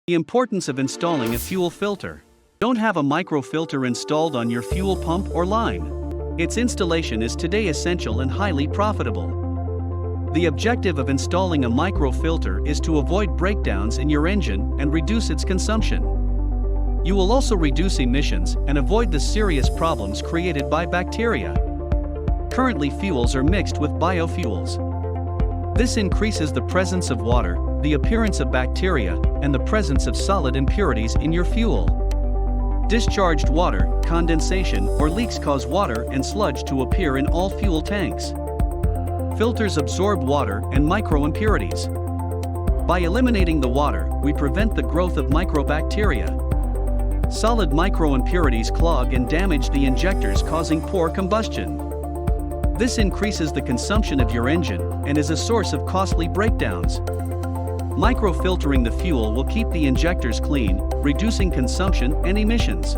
The importance of installing a fuel filter. Don't have a microfilter installed on your fuel pump or line. Its installation is today essential and highly profitable. The objective of installing a microfilter is to avoid breakdowns in your engine and reduce its consumption. You will also reduce emissions and avoid the serious problems created by bacteria. Currently, fuels are mixed with biofuels. This increases the presence of water, the appearance of bacteria, and the presence of solid impurities in your fuel. Discharged water, condensation, or leaks cause water and sludge to appear in all fuel tanks. Filters absorb water and microimpurities. By eliminating the water, we prevent the growth of microbacteria. Solid microimpurities clog and damage the injectors, causing poor combustion. This increases the consumption of your engine and is a source of costly breakdowns. Microfiltering the fuel will keep the injectors clean, reducing consumption and emissions.